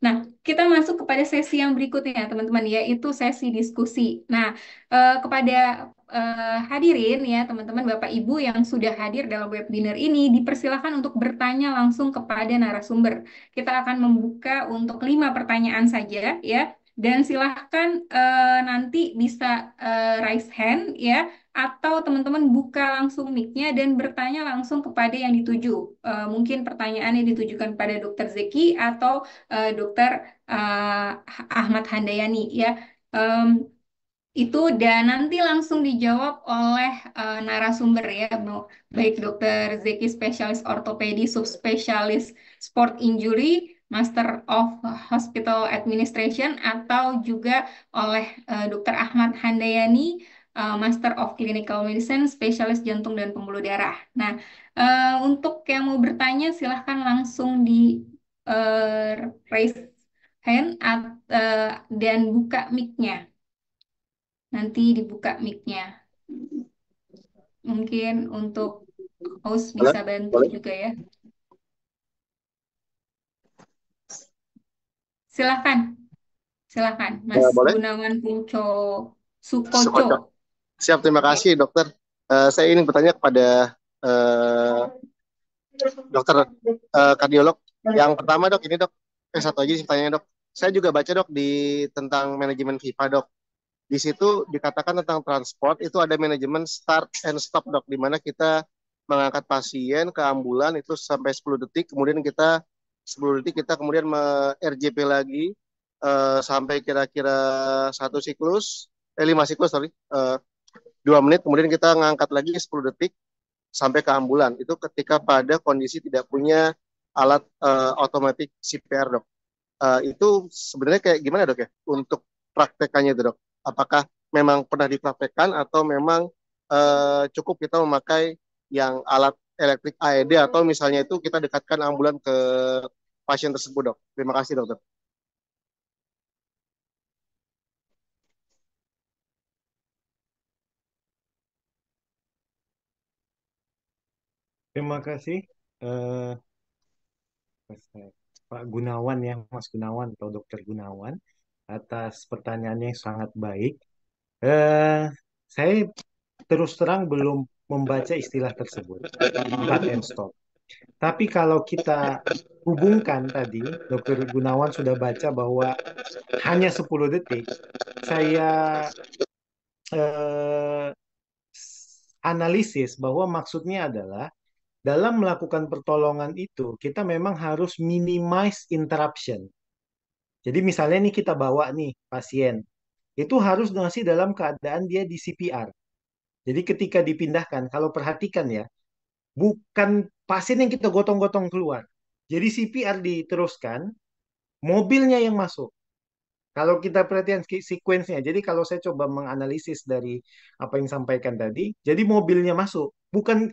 Nah, kita masuk kepada sesi yang berikutnya, teman-teman, yaitu sesi diskusi. Nah, kepada hadirin ya, teman-teman, Bapak Ibu yang sudah hadir dalam webinar ini, dipersilakan untuk bertanya langsung kepada narasumber. Kita akan membuka untuk 5 pertanyaan saja, ya. Dan silahkan nanti bisa raise hand, ya, atau teman-teman buka langsung mic-nya dan bertanya langsung kepada yang dituju. Mungkin pertanyaannya ditujukan pada Dokter Zeki atau Dokter Ahmad Handayani ya. Em, itu dan nanti langsung dijawab oleh narasumber ya, baik Dokter Zeki spesialis ortopedi subspesialis sport injury, Master of Hospital Administration, atau juga oleh Dokter Ahmad Handayani, Master of Clinical Medicine, spesialis jantung dan pembuluh darah. Nah, untuk yang mau bertanya silahkan langsung di raise hand dan buka mic-nya. Nanti dibuka mic-nya. Mungkin untuk host Boleh? bisa bantu Boleh? juga ya. Silahkan, silahkan, Mas Boleh? Gunawan Punco Sukoco. Sekocok. Siap, terima Ya. kasih dokter. Saya ingin bertanya kepada eh, dokter kardiolog. Yang pertama dok, ini dok, satu aja sih pertanyaannya dok. Saya juga baca dok di tentang manajemen FIFA dok. Di situ dikatakan tentang transport itu ada manajemen start and stop dok, di mana kita mengangkat pasien ke ambulan itu sampai 10 detik, kemudian kita 10 detik kita kemudian RJP lagi sampai kira-kira satu siklus, 5 siklus sorry, 2 menit, kemudian kita ngangkat lagi 10 detik sampai ke ambulan. Itu ketika pada kondisi tidak punya alat otomatis CPR dok. Itu sebenarnya kayak gimana dok ya untuk praktekannya itu dok? Apakah memang pernah dipraktekkan atau memang cukup kita memakai yang alat elektrik AED atau misalnya itu kita dekatkan ambulan ke pasien tersebut dok? Terima kasih dokter. Terima kasih Pak Gunawan ya, Mas Gunawan atau Dokter Gunawan atas pertanyaannya yang sangat baik. Eh, saya terus terang belum membaca istilah tersebut, start and stop. Tapi kalau kita hubungkan tadi, Dokter Gunawan sudah baca bahwa hanya 10 detik, saya eh, analisis bahwa maksudnya adalah dalam melakukan pertolongan itu, kita memang harus minimize interruption. Jadi misalnya nih kita bawa nih pasien, itu harus masih dalam keadaan dia di CPR. Jadi ketika dipindahkan, kalau perhatikan ya, bukan pasien yang kita gotong-gotong keluar. Jadi CPR diteruskan, mobilnya yang masuk. Kalau kita perhatikan sequence-nya, jadi kalau saya coba menganalisis dari apa yang disampaikan tadi, jadi mobilnya masuk, bukan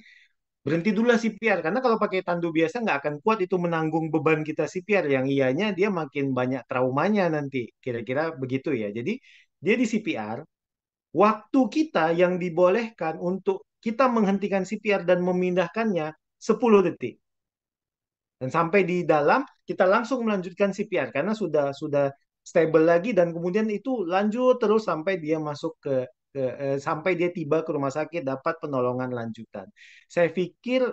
berhenti dulu lah CPR, karena kalau pakai tandu biasa nggak akan kuat itu menanggung beban kita CPR, yang ianya dia makin banyak traumanya nanti, kira-kira begitu ya. Jadi dia di CPR, waktu kita yang dibolehkan untuk kita menghentikan CPR dan memindahkannya 10 detik. Dan sampai di dalam kita langsung melanjutkan CPR karena sudah stable lagi dan kemudian itu lanjut terus sampai dia masuk sampai dia tiba ke rumah sakit dapat penolongan lanjutan. Saya pikir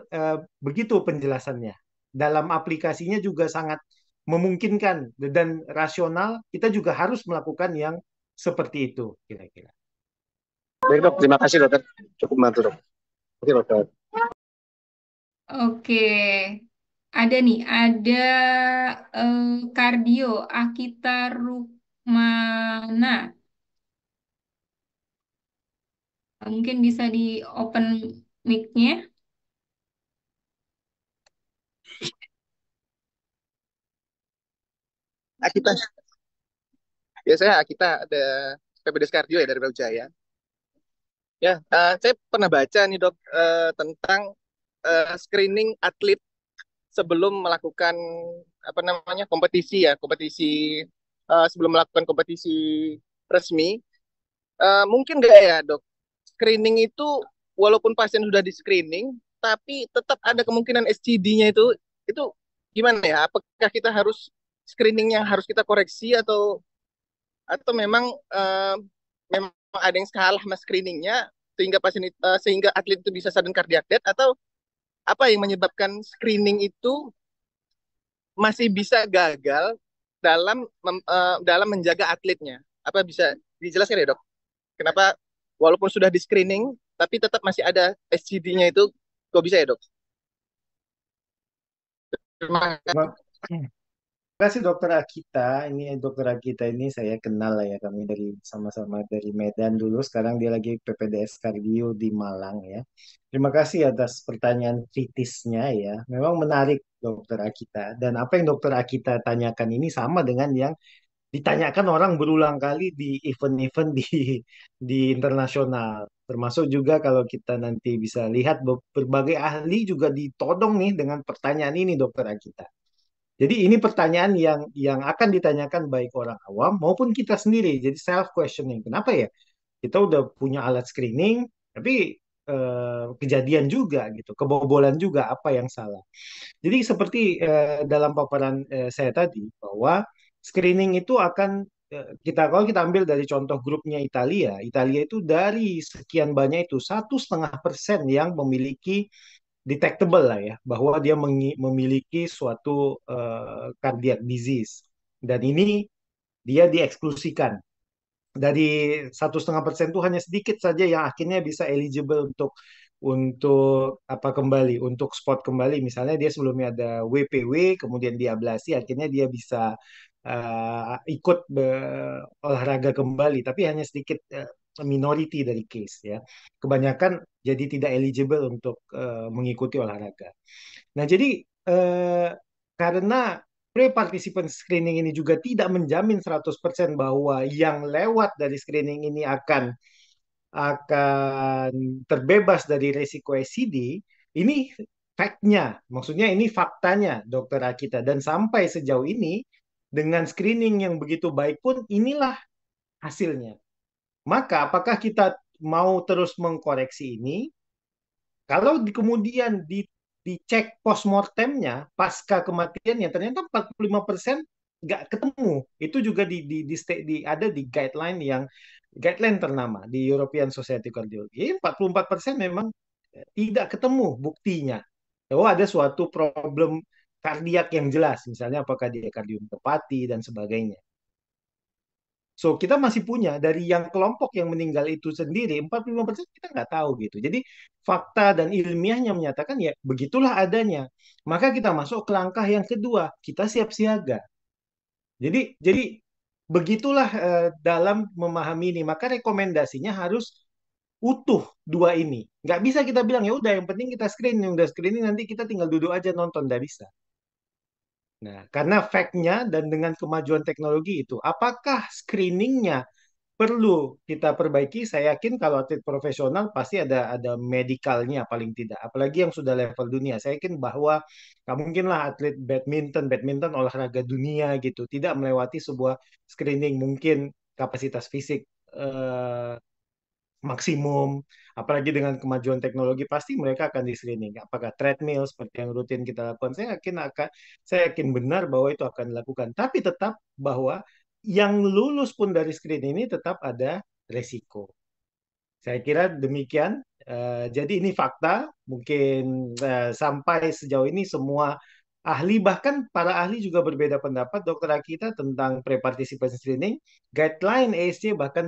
begitu penjelasannya. Dalam aplikasinya juga sangat memungkinkan dan rasional. Kita juga harus melakukan yang seperti itu kira-kira. Baik dok, terima kasih dokter. Cukup membantu dok. Oke dokter. Oke. Ada nih, ada kardio Akita Rukmana. Mungkin bisa di open mic-nya. Akita, biasanya Akita ada PPDS Kardio ya dari Brawijaya. Ya, saya pernah baca nih dok tentang screening atlet sebelum melakukan apa namanya kompetisi ya, kompetisi sebelum melakukan kompetisi resmi. Mungkin nggak ya dok, screening itu walaupun pasien sudah di screening, tapi tetap ada kemungkinan SCD-nya itu gimana ya? Apakah kita harus screening yang harus kita koreksi atau memang memang ada yang salah sama screeningnya sehingga sehingga atlet itu bisa sudden cardiac death, atau apa yang menyebabkan screening itu masih bisa gagal dalam menjaga atletnya? Apa bisa dijelaskan ya, Dok? Kenapa walaupun sudah di screening tapi tetap masih ada SCD-nya itu, kok bisa ya, Dok? Terima kasih. Terima kasih Dokter Akita. Ini Dokter Akita ini saya kenal lah ya, kami dari sama-sama dari Medan dulu. Sekarang dia lagi PPDS Kardio di Malang ya. Terima kasih atas pertanyaan kritisnya ya. Memang menarik Dokter Akita. Dan apa yang Dokter Akita tanyakan ini sama dengan yang ditanyakan orang berulang kali di event-event di internasional. Termasuk juga kalau kita nanti bisa lihat berbagai ahli juga ditodong nih dengan pertanyaan ini Dokter Akita. Jadi ini pertanyaan yang akan ditanyakan baik orang awam maupun kita sendiri. Jadi self questioning. Kenapa ya? Kita udah punya alat screening, tapi kejadian juga gitu, kebobolan juga apa yang salah. Jadi seperti dalam paparan saya tadi bahwa screening itu akan kita kalau kita ambil dari contoh grupnya Italia, Italia itu dari sekian banyak itu 1,5% yang memiliki detectable lah ya, bahwa dia memiliki suatu cardiac disease, dan ini dia dieksklusikan dari 1,5% itu hanya sedikit saja yang akhirnya bisa eligible untuk apa kembali untuk spot kembali. Misalnya dia sebelumnya ada WPW kemudian diablasi akhirnya dia bisa ikut olahraga kembali, tapi hanya sedikit minority dari case ya. Kebanyakan jadi tidak eligible untuk mengikuti olahraga. Nah, jadi eh, karena pre-participant screening ini juga tidak menjamin 100% bahwa yang lewat dari screening ini akan terbebas dari risiko SCD, ini fact-nya, maksudnya ini faktanya, Dokter Akita. Dan sampai sejauh ini, dengan screening yang begitu baik pun, inilah hasilnya. Maka, apakah kita mau terus mengkoreksi ini? Kalau kemudian dicek postmortemnya, pasca kematiannya, ternyata 45% nggak ketemu. Itu juga ada di guideline ternama di European Society of Cardiology. 44% memang tidak ketemu buktinya. Oh, ada suatu problem kardiak yang jelas, misalnya apakah dia kardiomiopati dan sebagainya. So, kita masih punya dari yang kelompok yang meninggal itu sendiri, 45% kita nggak tahu gitu. Jadi, fakta dan ilmiahnya menyatakan ya begitulah adanya. Maka kita masuk ke langkah yang kedua, kita siap siaga. Jadi begitulah dalam memahami ini. Maka rekomendasinya harus utuh dua ini. Nggak bisa kita bilang ya udah yang penting kita screening, udah screening nanti kita tinggal duduk aja nonton, nggak bisa. Nah, karena fact-nya dan dengan kemajuan teknologi itu, apakah screeningnya perlu kita perbaiki? Saya yakin kalau atlet profesional pasti ada medikalnya paling tidak. Apalagi yang sudah level dunia. Saya yakin bahwa nggak mungkinlah atlet badminton olahraga dunia gitu, tidak melewati sebuah screening. Mungkin kapasitas fisik eh, maksimum, apalagi dengan kemajuan teknologi pasti mereka akan di screening. Apakah treadmill seperti yang rutin kita lakukan? Saya yakin benar bahwa itu akan dilakukan. Tapi tetap bahwa yang lulus pun dari screen ini tetap ada resiko. Saya kira demikian. Jadi ini fakta. Mungkin sampai sejauh ini semua ahli, bahkan para ahli juga berbeda pendapat. Dokter Akita tentang pre-participant screening, guideline ASC bahkan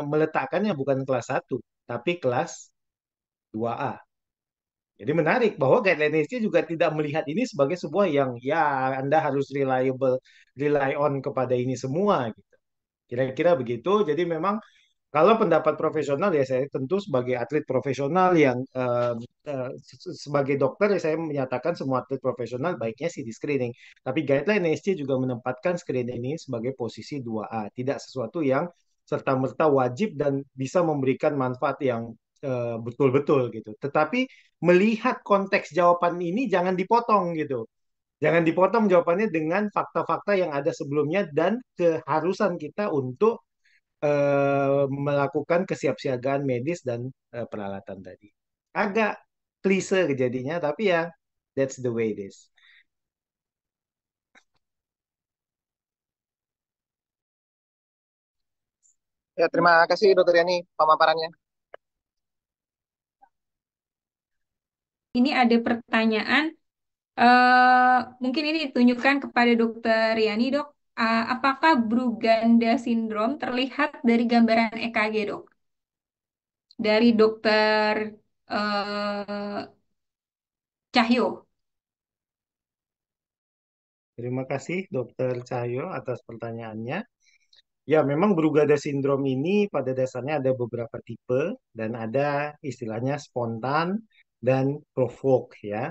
meletakkannya bukan kelas 1, tapi kelas 2A. Jadi menarik bahwa guideline ASC juga tidak melihat ini sebagai sebuah yang ya Anda harus rely on kepada ini semua gitu. Kira-kira begitu. Jadi memang kalau pendapat profesional ya saya tentu sebagai atlet profesional yang sebagai dokter ya saya menyatakan semua atlet profesional baiknya sih di screening. Tapi guideline NSC juga menempatkan screening ini sebagai posisi 2A, tidak sesuatu yang serta-merta wajib dan bisa memberikan manfaat yang betul-betul gitu. Tetapi melihat konteks jawaban ini jangan dipotong gitu. Jangan dipotong jawabannya dengan fakta-fakta yang ada sebelumnya dan keharusan kita untuk melakukan kesiapsiagaan medis dan peralatan tadi. Agak klise kejadiannya, tapi ya that's the way it is. Ya, terima kasih Dokter Yani pemaparannya. Ini ada pertanyaan, eh mungkin ini ditunjukkan kepada Dokter Yani, Dok. Apakah Brugada sindrom terlihat dari gambaran EKG, Dok? Dari Dokter Cahyo. Terima kasih Dokter Cahyo atas pertanyaannya. Ya, memang Brugada sindrom ini pada dasarnya ada beberapa tipe dan ada istilahnya spontan dan provoke ya.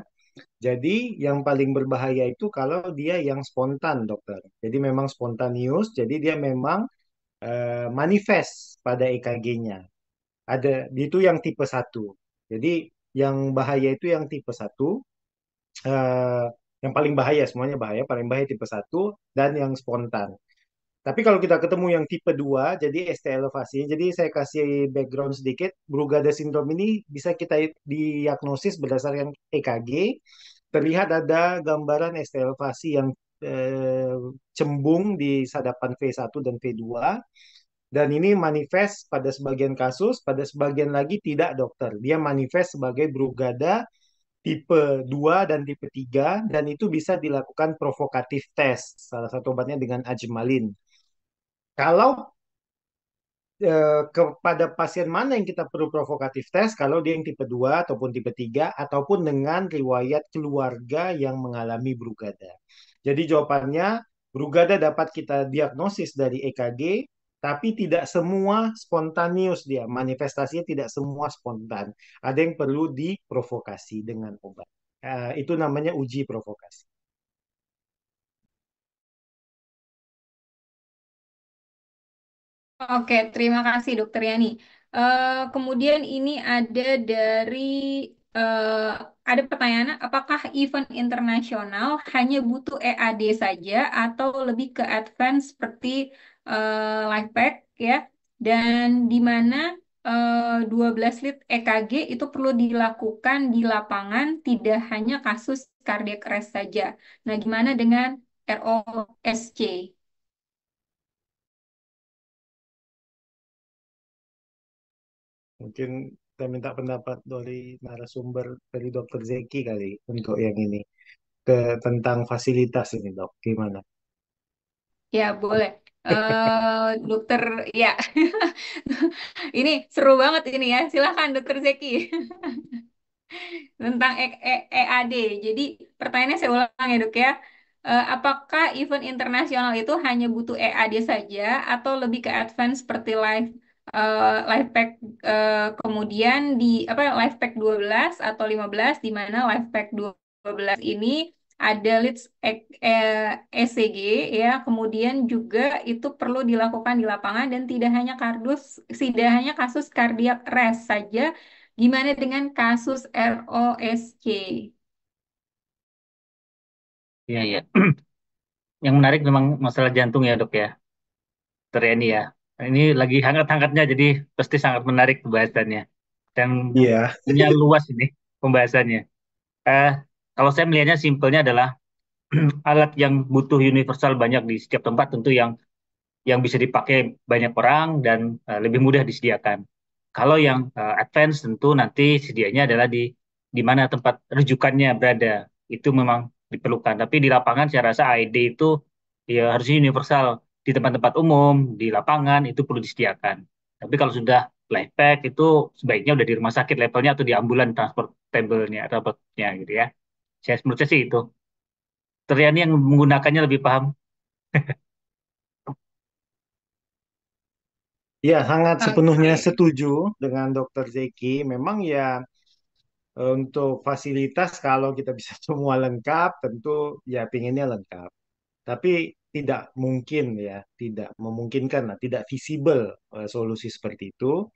Jadi yang paling berbahaya itu kalau dia yang spontan, dokter. Jadi memang spontanius, jadi dia memang manifest pada EKG-nya. Ada itu yang tipe satu. Jadi yang bahaya itu yang tipe satu, eh, yang paling bahaya, semuanya bahaya, paling bahaya tipe satu dan yang spontan. Tapi kalau kita ketemu yang tipe 2, jadi ST elevasi, jadi saya kasih background sedikit, Brugada sindrom ini bisa kita diagnosis berdasarkan EKG, terlihat ada gambaran ST elevasi yang eh, cembung di sadapan V1 dan V2, dan ini manifest pada sebagian kasus, pada sebagian lagi tidak dokter. Dia manifest sebagai Brugada tipe 2 dan tipe 3 dan itu bisa dilakukan provokatif test. Salah satu obatnya dengan ajmalin. Kalau kepada pasien mana yang kita perlu provokatif test, kalau dia yang tipe 2 ataupun tipe 3 ataupun dengan riwayat keluarga yang mengalami Brugada. Jadi jawabannya Brugada dapat kita diagnosis dari EKG, tapi tidak semua spontaneous dia. Manifestasinya tidak semua spontan. Ada yang perlu diprovokasi dengan obat. Itu namanya uji provokasi. Oke, terima kasih Dokter Yani. Kemudian ini ada dari eh, ada pertanyaan, apakah event internasional hanya butuh EAD saja atau lebih ke advance seperti LifePack ya? Dan di mana 12 lead EKG itu perlu dilakukan di lapangan, tidak hanya kasus cardiac arrest saja. Nah, gimana dengan ROSC? Mungkin kita minta pendapat dari narasumber dari Dokter Zeki kali untuk yang ini. Tentang fasilitas ini dok, gimana? Ya, boleh. Dokter, ya. Ini seru banget ini ya. Silakan Dokter Zeki. Tentang EAD. Jadi pertanyaannya saya ulang ya dok ya. Apakah event internasional itu hanya butuh EAD saja atau lebih ke advance seperti live pack kemudian di apa live pack 12 atau 15 di mana live pack 12 ini ada leads ECG ya, kemudian juga itu perlu dilakukan di lapangan dan tidak hanya kasus cardiac arrest saja. Gimana dengan kasus ROSC? Iya, iya. Yang menarik memang masalah jantung ya, Dok ya. Tereni ya. Ini lagi hangat-hangatnya, jadi pasti sangat menarik pembahasannya. Dan Iya. punya luas ini pembahasannya. Eh, Kalau saya melihatnya simpelnya adalah alat yang butuh universal banyak di setiap tempat tentu yang bisa dipakai banyak orang dan lebih mudah disediakan. Kalau yang advance tentu nanti sedianya adalah di mana tempat rujukannya berada. Itu memang diperlukan. Tapi di lapangan saya rasa AED itu ya harusnya universal. Di tempat-tempat umum, di lapangan itu perlu disediakan. Tapi kalau sudah life pack itu sebaiknya udah di rumah sakit levelnya atau di ambulan transportable-nya gitu ya. Menurut saya sih itu. Triani yang menggunakannya lebih paham. Ya, sangat sepenuhnya Oke. setuju dengan Dokter Zeki. Memang ya untuk fasilitas kalau kita bisa semua lengkap, tentu ya pinginnya lengkap. Tapi tidak mungkin ya, tidak memungkinkan, lah, tidak visible solusi seperti itu.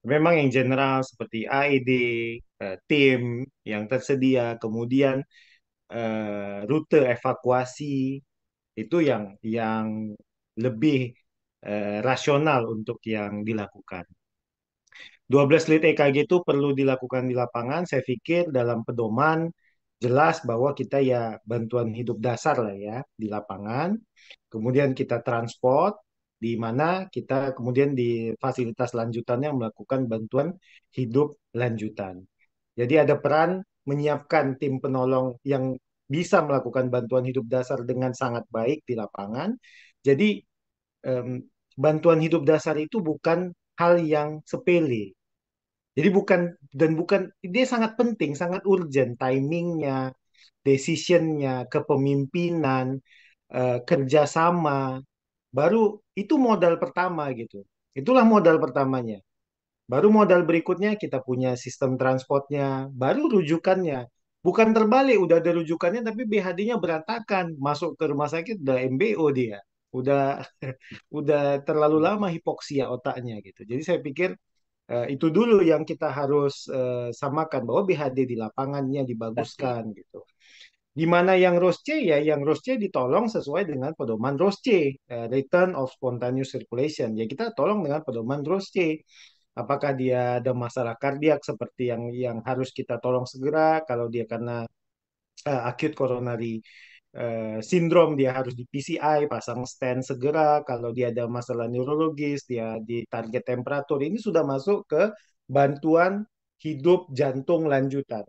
Memang yang general seperti AED, tim yang tersedia, kemudian rute evakuasi itu yang lebih rasional untuk yang dilakukan. 12 lead EKG itu perlu dilakukan di lapangan. Saya pikir dalam pedoman jelas bahwa kita ya bantuan hidup dasar lah ya di lapangan. Kemudian kita transport. di mana kita kemudian di fasilitas lanjutannya melakukan bantuan hidup lanjutan. Jadi ada peran menyiapkan tim penolong yang bisa melakukan bantuan hidup dasar dengan sangat baik di lapangan. Jadi em, bantuan hidup dasar itu bukan hal yang sepele. Jadi bukan dia sangat penting, sangat urgent timingnya, decisionnya, kepemimpinan, kerjasama, baru itu modal pertama gitu. Itulah modal pertamanya. Baru modal berikutnya kita punya sistem transportnya, baru rujukannya. Bukan terbalik, udah ada rujukannya tapi BHD-nya berantakan. Masuk ke rumah sakit udah MBO dia. Udah udah terlalu lama hipoksia otaknya gitu. Jadi saya pikir itu dulu yang kita harus samakan bahwa BHD di lapangannya dibaguskan gitu. Di mana yang ROSC ya, yang ROSC ditolong sesuai dengan pedoman ROSC, Return of Spontaneous Circulation. Ya kita tolong dengan pedoman ROSC. Apakah dia ada masalah kardiak seperti yang harus kita tolong segera? Kalau dia karena acute coronary sindrom dia harus di PCI, pasang stent segera. Kalau dia ada masalah neurologis, dia di target temperatur. Ini sudah masuk ke bantuan hidup jantung lanjutan.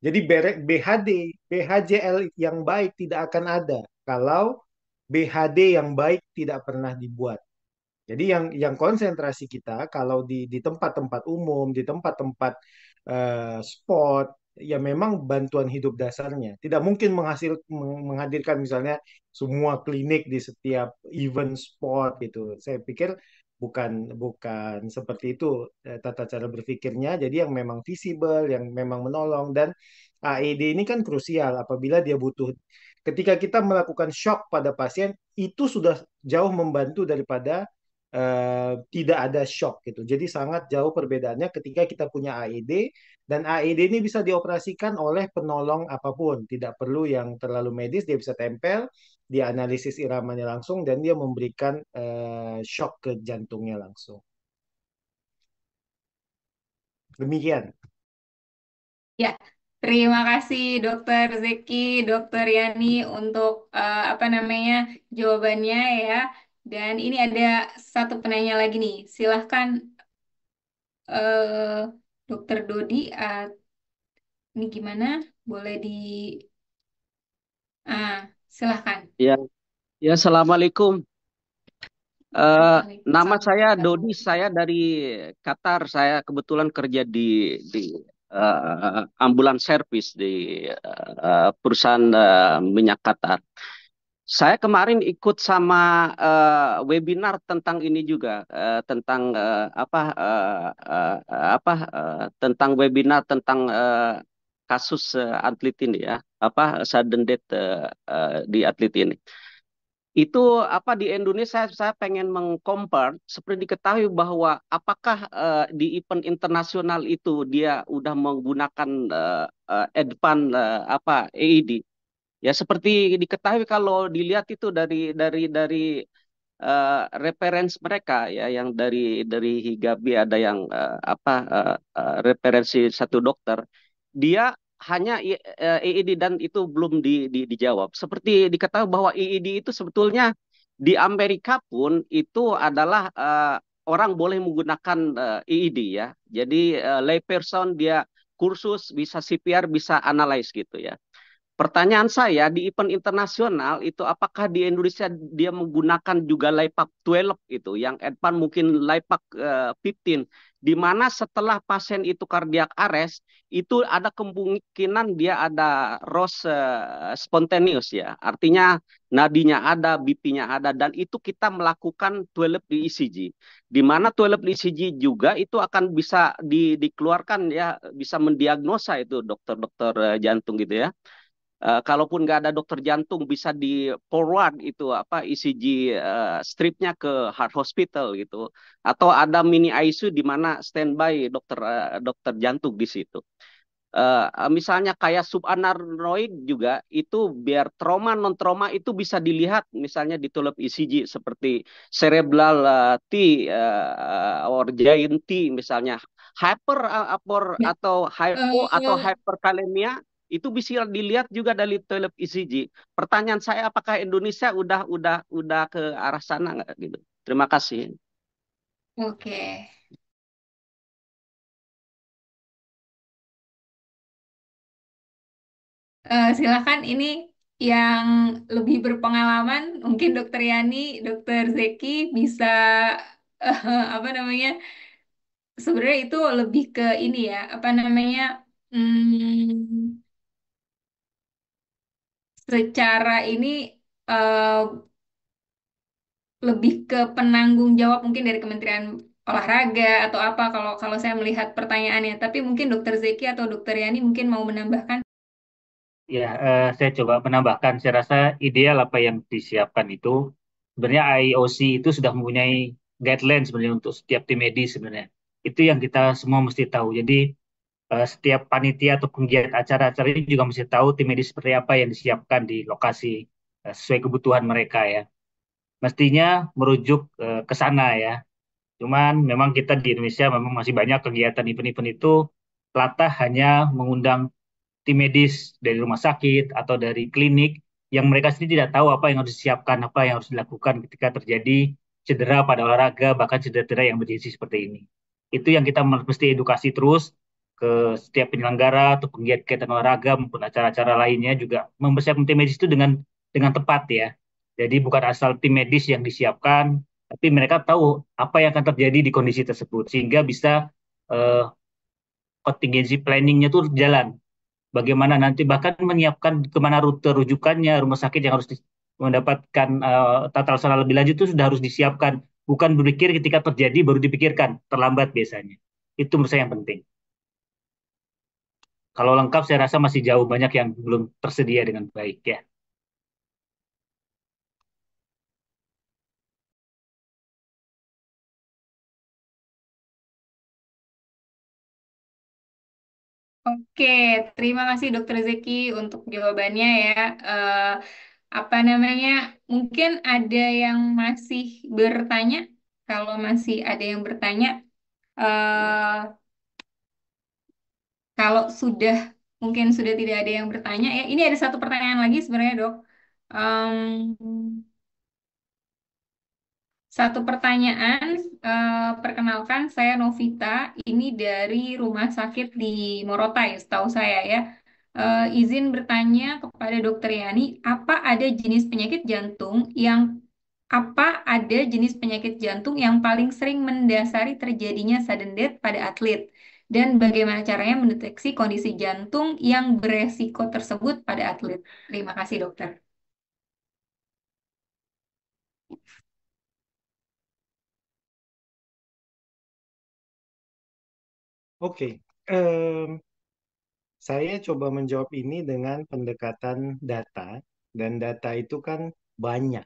Jadi BHD, BHJL yang baik tidak akan ada kalau BHD yang baik tidak pernah dibuat. Jadi yang konsentrasi kita kalau di tempat-tempat umum, di tempat-tempat sport, ya memang bantuan hidup dasarnya. Tidak mungkin menghadirkan misalnya semua klinik di setiap event sport gitu. Saya pikir bukan bukan seperti itu tata cara berpikirnya. Jadi yang memang visible, yang memang menolong dan AED ini kan krusial apabila dia butuh. Ketika kita melakukan shock pada pasien, itu sudah jauh membantu daripada tidak ada shock gitu. Jadi sangat jauh perbedaannya ketika kita punya AED dan AED ini bisa dioperasikan oleh penolong apapun, tidak perlu yang terlalu medis, dia bisa tempel, dia analisis iramanya langsung dan dia memberikan shock ke jantungnya langsung. Demikian. Ya, terima kasih Dokter Zeki, Dokter Yani untuk apa namanya jawabannya ya. Dan ini ada satu penanya lagi nih. Silahkan eh, Dokter Dodi, ini gimana? Boleh di silahkan. Ya, ya, Assalamualaikum. Nama Waalaikumsalam saya Dodi, warahmatullahi saya dari Qatar. Saya kebetulan kerja di ambulans service di perusahaan minyak Qatar. Saya kemarin ikut sama webinar tentang ini juga, tentang tentang webinar tentang kasus atlet ini ya, sudden death di atlet ini. Itu di Indonesia saya pengen mengcompare seperti diketahui bahwa apakah di event internasional itu dia udah menggunakan advan AED. Ya seperti diketahui kalau dilihat itu dari referensi mereka ya yang dari Higabi ada yang referensi satu dokter dia hanya EED dan itu belum dijawab. Seperti diketahui bahwa EED itu sebetulnya di Amerika pun itu adalah orang boleh menggunakan EED ya. Jadi lay person dia kursus bisa CPR bisa analyze gitu ya. Pertanyaan saya di event internasional itu apakah di Indonesia dia menggunakan juga LIPAC 12 itu yang advance mungkin LIPAC 15 di mana setelah pasien itu cardiac arrest itu ada kemungkinan dia ada ROS spontaneous ya. Artinya nadinya ada, BP-nya ada dan itu kita melakukan 12 di ECG. Di mana 12 di ECG juga itu akan bisa dikeluarkan ya bisa mendiagnosa itu dokter-dokter jantung gitu ya. Kalaupun nggak ada dokter jantung bisa di forward itu ECG stripnya ke heart hospital gitu atau ada mini ICU di mana standby dokter jantung di situ. Misalnya kayak subarachnoid juga itu biar trauma non trauma itu bisa dilihat misalnya di tulip ECG seperti cerebral T or giant T misalnya hyper Ya. atau hypo atau Eh, hyperkalemia itu bisa dilihat juga dari tulip ECG. Pertanyaan saya apakah Indonesia udah ke arah sana nggak gitu? Terima kasih. Oke. Silakan ini yang lebih berpengalaman, mungkin Dokter Yani, Dokter Zeki bisa apa namanya? Sebenarnya itu lebih ke ini ya, apa namanya? hmm, Secara ini eh, lebih ke penanggung jawab mungkin dari Kementerian Olahraga atau apa kalau kalau saya melihat pertanyaannya. Tapi mungkin Dokter Zeki atau Dokter Yani mungkin mau menambahkan. Ya, saya coba menambahkan. Saya rasa ideal apa yang disiapkan itu sebenarnya IOC itu sudah mempunyai guideline sebenarnya untuk setiap tim medis sebenarnya. Itu yang kita semua mesti tahu. Jadi setiap panitia atau penggiat acara-acara ini juga mesti tahu tim medis seperti apa yang disiapkan di lokasi sesuai kebutuhan mereka ya. Mestinya merujuk ke sana ya. Cuman memang kita di Indonesia memang masih banyak kegiatan event-event itu latah hanya mengundang tim medis dari rumah sakit atau dari klinik yang mereka sendiri tidak tahu apa yang harus disiapkan, apa yang harus dilakukan ketika terjadi cedera pada olahraga, bahkan cedera-cedera yang bergensi seperti ini. Itu yang kita mesti edukasi terus ke setiap penyelenggara atau penggiat kegiatan olahraga maupun acara-acara lainnya juga mempersiapkan tim medis itu dengan tepat ya. Jadi bukan asal tim medis yang disiapkan, tapi mereka tahu apa yang akan terjadi di kondisi tersebut sehingga bisa eh, contingency planning-nya itu jalan. Bagaimana nanti bahkan menyiapkan kemana rute rujukannya, rumah sakit yang harus mendapatkan tata laksana lebih lanjut itu sudah harus disiapkan. Bukan berpikir ketika terjadi baru dipikirkan, terlambat biasanya. Itu menurut saya yang penting. Kalau lengkap saya rasa masih jauh banyak yang belum tersedia dengan baik ya. Oke, terima kasih Dokter Zeki untuk jawabannya ya. Eh, apa namanya? Mungkin ada yang masih bertanya. Kalau masih ada yang bertanya, eh, kalau sudah mungkin sudah tidak ada yang bertanya ya. Ini ada satu pertanyaan lagi sebenarnya dok. Satu pertanyaan, perkenalkan saya Novita, ini dari rumah sakit di Morotai, setahu saya ya. Izin bertanya kepada Dokter Yani, apa ada jenis penyakit jantung yang paling sering mendasari terjadinya sudden death pada atlet? Dan bagaimana caranya mendeteksi kondisi jantung yang beresiko tersebut pada atlet? Terima kasih dokter. Oke, em, saya coba menjawab ini dengan pendekatan data, dan data itu kan banyak,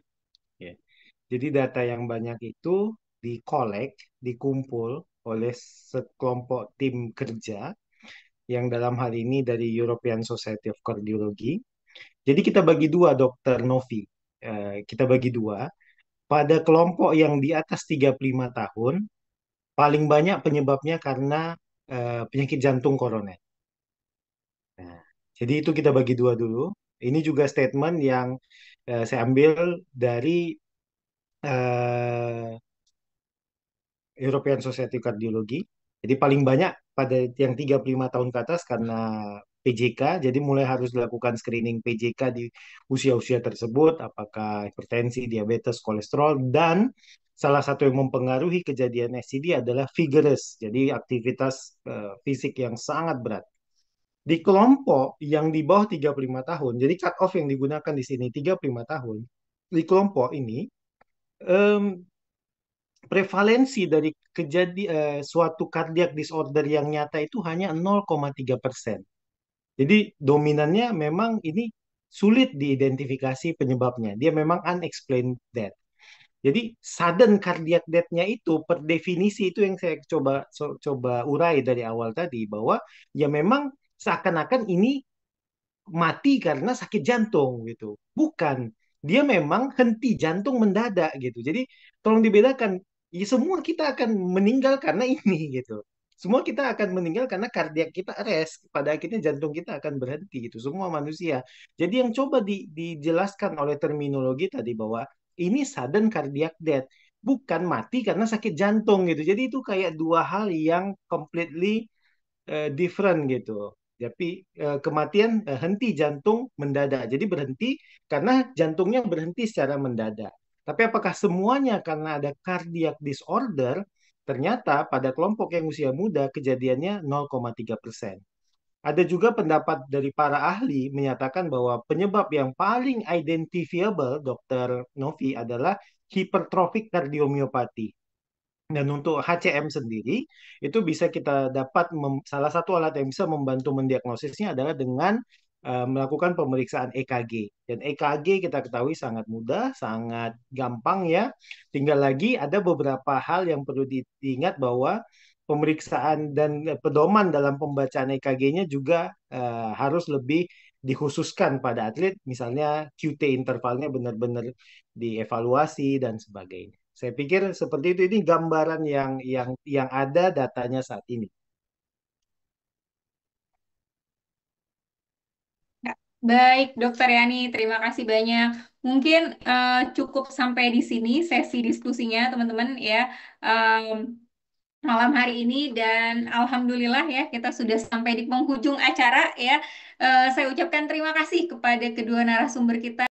ya. Jadi data yang banyak itu dikolek, dikumpul oleh sekelompok tim kerja yang dalam hal ini dari European Society of Cardiology. Jadi kita bagi dua, Dokter Novi. Kita bagi dua. Pada kelompok yang di atas 35 tahun, paling banyak penyebabnya karena penyakit jantung koroner. Nah, jadi itu kita bagi dua dulu. Ini juga statement yang saya ambil dari eh, European Society of Cardiology. Jadi paling banyak pada yang 35 tahun ke atas karena PJK, jadi mulai harus dilakukan screening PJK di usia-usia tersebut, apakah hipertensi, diabetes, kolesterol, dan salah satu yang mempengaruhi kejadian SCD adalah vigorous, jadi aktivitas fisik yang sangat berat. Di kelompok yang di bawah 35 tahun, jadi cut off yang digunakan di sini 35 tahun, di kelompok ini em, prevalensi dari suatu cardiac disorder yang nyata itu hanya 0,3%. Jadi dominannya memang ini sulit diidentifikasi penyebabnya. Dia memang unexplained death. Jadi sudden cardiac death-nya itu per definisi itu yang saya coba urai dari awal tadi bahwa ya memang seakan-akan ini mati karena sakit jantung gitu. Bukan. Dia memang henti jantung mendadak gitu. Jadi tolong dibedakan. Ya, semua kita akan meninggal karena ini gitu. Semua kita akan meninggal karena kardiak kita rest. Pada akhirnya jantung kita akan berhenti gitu. Semua manusia. Jadi yang coba dijelaskan oleh terminologi tadi bahwa ini sudden cardiac death. bukan mati karena sakit jantung gitu. Jadi itu kayak dua hal yang completely different gitu. Tapi kematian henti jantung mendadak. Jadi berhenti karena jantungnya berhenti secara mendadak. Tapi apakah semuanya karena ada cardiac disorder? Ternyata pada kelompok yang usia muda kejadiannya 0,3%. Ada juga pendapat dari para ahli menyatakan bahwa penyebab yang paling identifiable, Dokter Novi, adalah hipertrofik kardiomiopati. Dan untuk HCM sendiri, itu bisa kita dapat, salah satu alat yang bisa membantu mendiagnosisnya adalah dengan melakukan pemeriksaan EKG. Dan EKG kita ketahui sangat mudah, sangat gampang ya. Tinggal lagi ada beberapa hal yang perlu diingat bahwa pemeriksaan dan pedoman dalam pembacaan EKG-nya juga harus lebih dikhususkan pada atlet, misalnya QT intervalnya benar-benar dievaluasi dan sebagainya. Saya pikir seperti itu. Ini gambaran yang ada datanya saat ini. Ya, baik, Dokter Yani, terima kasih banyak. Mungkin cukup sampai di sini sesi diskusinya, teman-teman ya. Em, Malam hari ini dan alhamdulillah ya kita sudah sampai di penghujung acara ya. Saya ucapkan terima kasih kepada kedua narasumber kita.